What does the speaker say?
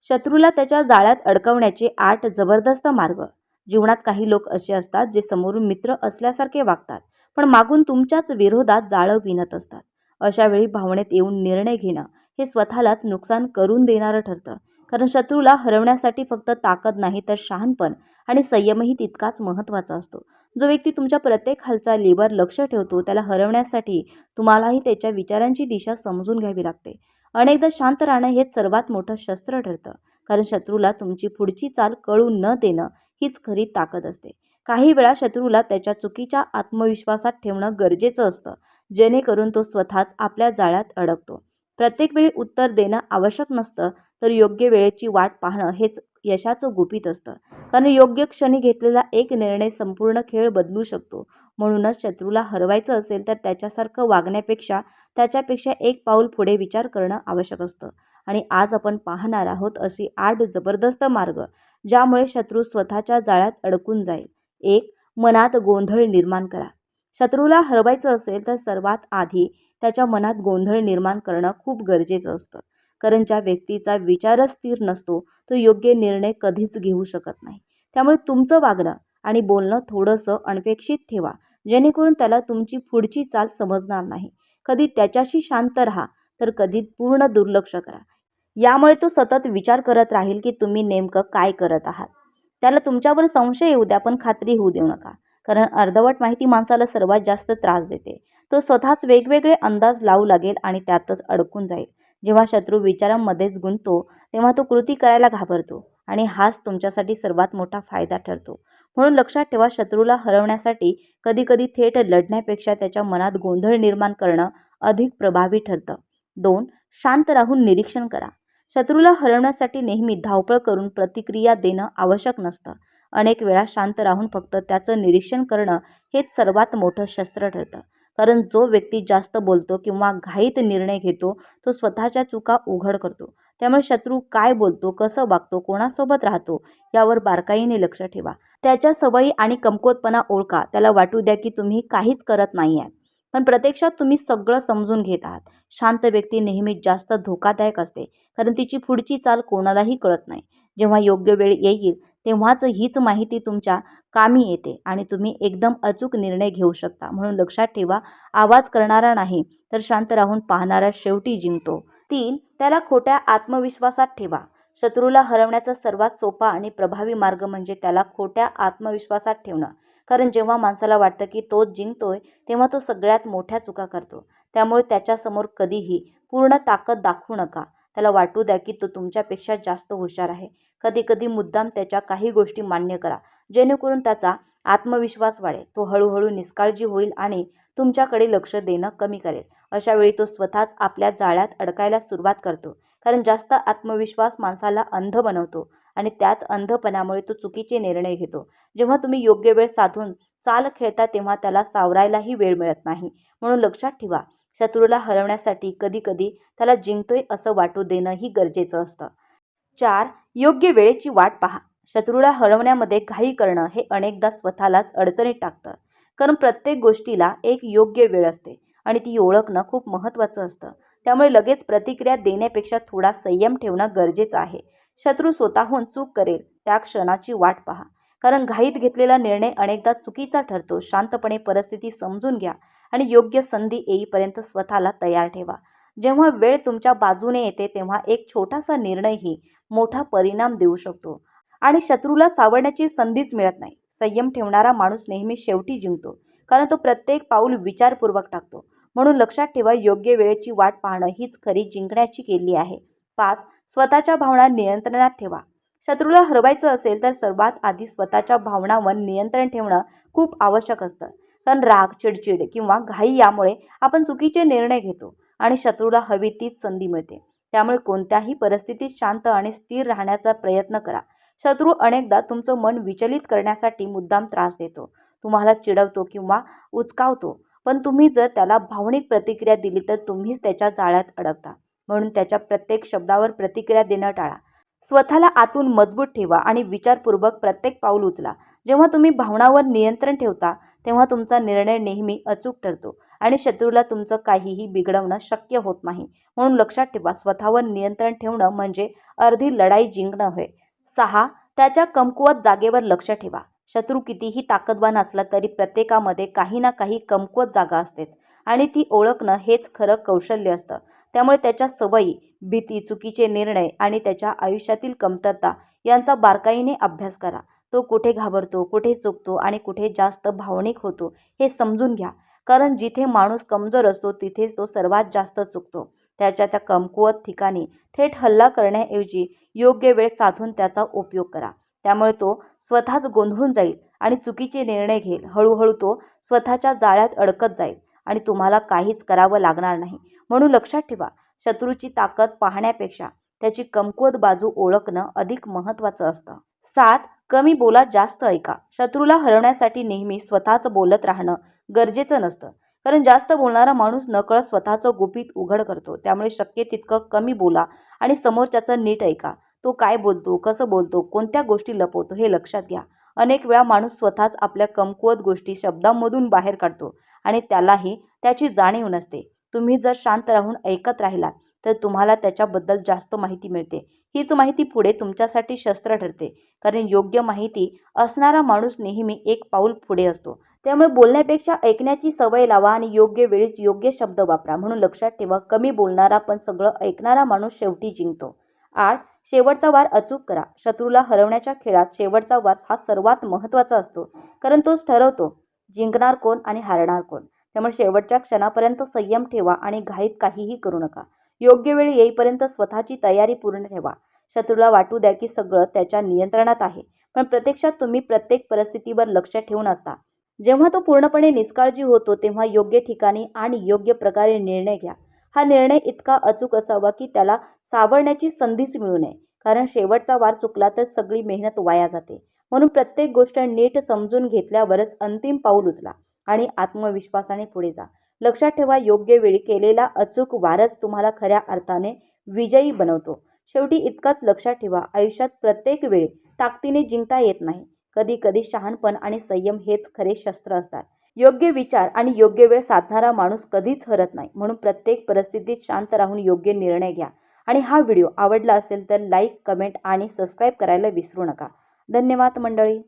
शत्रूला त्याच्या जाळ्यात अडकवण्याचे 8 जबरदस्त मार्ग. जीवनात काही लोक असे असतात जे समोरून मित्र असल्यासारखे वागतात, पण मागून तुमच्याच विरोधात जाळं विणत असतात. अशा वेळी भावनेत येऊन निर्णय घेणं हे स्वतःलाच नुकसान करून देणारं ठरतं. कारण शत्रूला हरवण्यासाठी फक्त ताकद नाही तर शहाणपण आणि संयमही तितकाच महत्त्वाचा असतो. जो व्यक्ती तुमच्या प्रत्येक हालचालीवर लक्ष ठेवतो त्याला हरवण्यासाठी तुम्हालाही त्याच्या विचारांची दिशा समजून घ्यावी लागते. अनेकदा शांत राहणं हेच सर्वात मोठं शस्त्र ठरतं. कारण शत्रूला तुमची पुढची चाल कळू न देणं हीच खरी ताकद असते. काही वेळा शत्रूला त्याच्या चुकीच्या आत्मविश्वासात ठेवणं गरजेचं असतं, जेणेकरून तो स्वतःच आपल्या जाळ्यात अडकतो. प्रत्येक वेळी उत्तर देणं आवश्यक नसतं, तर योग्य वेळेची वाट पाहणं हेच यशाचं गुपित असतं. कारण योग्य क्षणी घेतलेला एक निर्णय संपूर्ण खेळ बदलू शकतो. म्हणूनच शत्रूला हरवायचं असेल तर त्याच्यासारखं वागण्यापेक्षा त्याच्यापेक्षा एक पाऊल पुढे विचार करणं आवश्यक असतं. आणि आज आपण पाहणार आहोत अशी 8 जबरदस्त मार्ग, ज्यामुळे शत्रू स्वतःच्या जाळ्यात अडकून जाईल. 1. मनात गोंधळ निर्माण करा. शत्रूला हरवायचं असेल तर सर्वात आधी त्याच्या मनात गोंधळ निर्माण करणं खूप गरजेचं असतं. कारण ज्या व्यक्तीचा विचारच स्थिर नसतो तो योग्य निर्णय कधीच घेऊ शकत नाही. त्यामुळे तुमचं वागणं आणि बोलणं थोडंसं अनपेक्षित ठेवा, जेणेकरून त्याला तुमची पुढची चाल समजणार नाही. कधी त्याच्याशी शांत राहा, तर कधी पूर्ण दुर्लक्ष करा. यामुळे तो सतत विचार करत राहील की तुम्ही नेमकं काय करत आहात. त्याला तुमच्यावर संशय येऊ द्या, पण खात्री होऊ देऊ नका. कारण अर्धवट माहिती माणसाला सर्वात जास्त त्रास देते. तो स्वतःच वेगवेगळे अंदाज लावू लागेल आणि त्यातच अडकून जाईल. जेव्हा शत्रू विचारांमध्येच गुंततो, तेव्हा तो कृती करायला घाबरतो आणि हाच तुमच्यासाठी सर्वात मोठा फायदा ठरतो. म्हणून लक्षात ठेवा, शत्रूला हरवण्यासाठी कधीकधी थेट लढण्यापेक्षा त्याच्या मनात गोंधळ निर्माण करणं अधिक प्रभावी ठरतं. 2. शांत राहून निरीक्षण करा. शत्रूला हरवण्यासाठी नेहमी धावपळ करून प्रतिक्रिया देणं आवश्यक नसतं. अनेक वेळा शांत राहून फक्त त्याचं निरीक्षण करणं हेच सर्वात मोठं शस्त्र ठरतं. कारण जो व्यक्ती जास्त बोलतो किंवा घाईत निर्णय घेतो तो स्वतःच्या चुका उघड करतो. त्यामुळे शत्रू काय बोलतो, कसं वागतो, कोणासोबत राहतो यावर बारकाईने लक्ष ठेवा. त्याच्या सवयी आणि कमकुवतपणा ओळखा. त्याला वाटू द्या की तुम्ही काहीच करत नाही आहात, पण प्रत्यक्षात तुम्ही सगळं समजून घेत आहात. शांत व्यक्ती नेहमीच जास्त धोकादायक असते, कारण तिची पुढची चाल कोणालाही कळत नाही. जेव्हा योग्य वेळ येईल तेव्हाच हीच माहिती तुमच्या कामी येते आणि तुम्ही एकदम अचूक निर्णय घेऊ शकता. म्हणून लक्षात ठेवा, आवाज करणारा नाही तर शांत राहून पाहणारा शेवटी जिंकतो. 3. त्याला खोट्या आत्मविश्वासात ठेवा. शत्रूला हरवण्याचा सर्वात सोपा आणि प्रभावी मार्ग म्हणजे त्याला खोट्या आत्मविश्वासात ठेवणं. कारण जेव्हा माणसाला वाटतं की तोच जिंकतोय, तेव्हा तो सगळ्यात मोठ्या चुका करतो. त्यामुळे त्याच्यासमोर कधीही पूर्ण ताकद दाखवू नका. त्याला वाटू द्या की तो तुमच्यापेक्षा जास्त हुशार आहे. कधीकधी मुद्दाम त्याच्या काही गोष्टी मान्य करा, जेणेकरून त्याचा आत्मविश्वास वाढेल. तो हळूहळू निष्काळजी होईल आणि तुमच्याकडे लक्ष देणं कमी करेल. अशा वेळी तो स्वतःच आपल्या जाळ्यात अडकायला सुरुवात करतो. कारण जास्त आत्मविश्वास माणसाला अंध बनवतो आणि त्याच अंधपणामुळे तो चुकीचे निर्णय घेतो. जेव्हा तुम्ही योग्य वेळ साधून चाल खेळता तेव्हा त्याला सावरायलाही वेळ मिळत नाही. म्हणून लक्षात ठेवा, शत्रूला हरवण्यासाठी कधीकधी त्याला जिंकतोय असं वाटू देणंही गरजेचं असतं. 4. योग्य वेळेची वाट पहा. शत्रूला हरवण्यामध्ये घाई करणं हे अनेकदा स्वतःलाच अडचणीत टाकतं. कारण प्रत्येक गोष्टीला एक योग्य वेळ असते आणि ती ओळखणं खूप महत्त्वाचं असतं. त्यामुळे लगेच प्रतिक्रिया देण्यापेक्षा थोडा संयम ठेवणं गरजेचं आहे. शत्रू स्वतःहून चूक करेल त्या क्षणाची वाट पहा. कारण घाईत घेतलेला निर्णय अनेकदा चुकीचा ठरतो. शांतपणे परिस्थिती समजून घ्या आणि योग्य संधी येईपर्यंत स्वतःला तयार ठेवा. जेव्हा वेळ तुमच्या बाजूने येते तेव्हा एक छोटासा निर्णयही मोठा परिणाम देऊ शकतो आणि शत्रूला सावरण्याची संधीच मिळत नाही. संयम ठेवणारा माणूस नेहमी शेवटी जिंकतो, कारण तो प्रत्येक पाऊल विचारपूर्वक टाकतो. म्हणून लक्षात ठेवा, योग्य वेळेची वाट पाहणं हीच खरी जिंकण्याची किल्ली आहे. 5. स्वतःच्या भावना नियंत्रणात ठेवा. शत्रूला हरवायचं असेल तर सर्वात आधी स्वतःच्या भावनांवर नियंत्रण ठेवणं खूप आवश्यक असतं. कारण राग, चिडचिड किंवा घाई यामुळे आपण चुकीचे निर्णय घेतो आणि शत्रूला हवी तीच संधी मिळते. त्यामुळे कोणत्याही परिस्थितीत शांत आणि स्थिर राहण्याचा प्रयत्न करा. शत्रू अनेकदा तुमचं मन विचलित करण्यासाठी मुद्दाम त्रास देतो, तुम्हाला चिडवतो किंवा उचकावतो. पण तुम्ही जर त्याला भावनिक प्रतिक्रिया दिली तर तुम्हीच त्याच्या जाळ्यात अडकता. म्हणून त्याच्या प्रत्येक शब्दावर प्रतिक्रिया देणं टाळा. स्वतःला आतून मजबूत ठेवा आणि विचारपूर्वक प्रत्येक पाऊल उचला. जेव्हा तुम्ही भावनांवर नियंत्रण ठेवता तेव्हा तुमचा निर्णय नेहमी अचूक ठरतो आणि शत्रूला तुमचं काहीही बिघडवणं शक्य होत नाही. म्हणून लक्षात ठेवा, स्वतःवर नियंत्रण ठेवणं म्हणजे अर्धी लढाई जिंकणं होय. 6. त्याच्या कमकुवत जागेवर लक्ष ठेवा. शत्रू कितीही ताकदवान असला तरी प्रत्येकामध्ये काही ना काही कमकुवत जागा असतेच आणि ती ओळखणं हेच खरं कौशल्य असतं. त्यामुळे त्याच्या सवयी, भीती, चुकीचे निर्णय आणि त्याच्या आयुष्यातील कमतरता यांचा बारकाईने अभ्यास करा. तो कुठे घाबरतो, कुठे चुकतो आणि कुठे जास्त भावनिक होतो हे समजून घ्या. कारण जिथे माणूस कमजोर असतो तिथेच तो सर्वात जास्त चुकतो. त्याच्या त्या कमकुवत ठिकाणी थेट हल्ला करण्याऐवजी योग्य वेळ साधून त्याचा उपयोग करा. त्यामुळे तो स्वतःच गोंधळून जाईल आणि चुकीचे निर्णय घेईल. हळूहळू तो स्वतःच्या जाळ्यात अडकत जाईल आणि तुम्हाला काहीच करावं लागणार नाही. म्हणून लक्षात ठेवा, शत्रूची ताकद पाहण्यापेक्षा त्याची कमकुवत बाजू ओळखणं अधिक महत्त्वाचं असतं. 7. कमी बोला, जास्त ऐका. शत्रूला हरवण्यासाठी नेहमी स्वतःच बोलत राहणं गरजेचं नसतं. कारण जास्त बोलणारा माणूस नकळत स्वतःचं गुपित उघड करतो. त्यामुळे शक्य तितकं कमी बोला आणि समोरच्याचं नीट ऐका. तो काय बोलतो, कसं बोलतो, कोणत्या गोष्टी लपवतो हे लक्षात घ्या. अनेक वेळा माणूस स्वतःच आपल्या कमकुवत गोष्टी शब्दांमधून बाहेर काढतो आणि त्यालाही त्याची जाणीव नसते. तुम्ही जर शांत राहून ऐकत राहिलात तर तुम्हाला त्याच्याबद्दल जास्त माहिती मिळते. हीच माहिती पुढे तुमच्यासाठी शस्त्र ठरते. कारण योग्य माहिती असणारा माणूस नेहमी एक पाऊल पुढे असतो. त्यामुळे बोलण्यापेक्षा ऐकण्याची सवय लावा आणि योग्य वेळीच योग्य शब्द वापरा. म्हणून लक्षात ठेवा, कमी बोलणारा पण सगळं ऐकणारा माणूस शेवटी जिंकतो. 8. शेवटचा वार अचूक करा. शत्रूला हरवण्याच्या खेळात शेवटचा वार हा सर्वात महत्त्वाचा असतो. कारण तोच ठरवतो जिंकणार कोण आणि हारणार कोण. त्यामुळे शेवटच्या क्षणापर्यंत संयम ठेवा आणि घाईत काहीही करू नका. योग्य वेळ येईपर्यंत स्वतःची तयारी पूर्ण ठेवा. शत्रूला वाटू द्या की सगळं त्याच्या नियंत्रणात आहे, पण प्रत्यक्षात तुम्ही प्रत्येक परिस्थितीवर लक्ष ठेवून असता. जेव्हा तो पूर्णपणे निष्काळजी होतो तेव्हा योग्य ठिकाणी आणि योग्य प्रकारे निर्णय घ्या. हा निर्णय इतका अचूक असावा की त्याला सावरण्याची संधीच मिळू नये. कारण शेवटचा वार चुकला तर सगळी मेहनत वाया जाते. म्हणून प्रत्येक गोष्ट नीट समजून घेतल्यावरच अंतिम पाऊल उचला आणि आत्मविश्वासाने पुढे जा. लक्षात ठेवा, योग्य वेळी केलेला अचूक वारच तुम्हाला खऱ्या अर्थाने विजयी बनवतो. शेवटी इतकंच लक्षात ठेवा, आयुष्यात प्रत्येक वेळी ताकदीने जिंकता येत नाही. कधी कधी शहाणपण आणि संयम हेच खरे शस्त्र असतात. योग्य विचार आणि योग्य वेळ साधणारा माणूस कधीच हरत नाही. म्हणून प्रत्येक परिस्थितीत शांत राहून योग्य निर्णय घ्या. आणि हा व्हिडिओ आवडला असेल तर लाईक, कमेंट आणि सबस्क्राईब करायला विसरू नका. धन्यवाद मंडळी.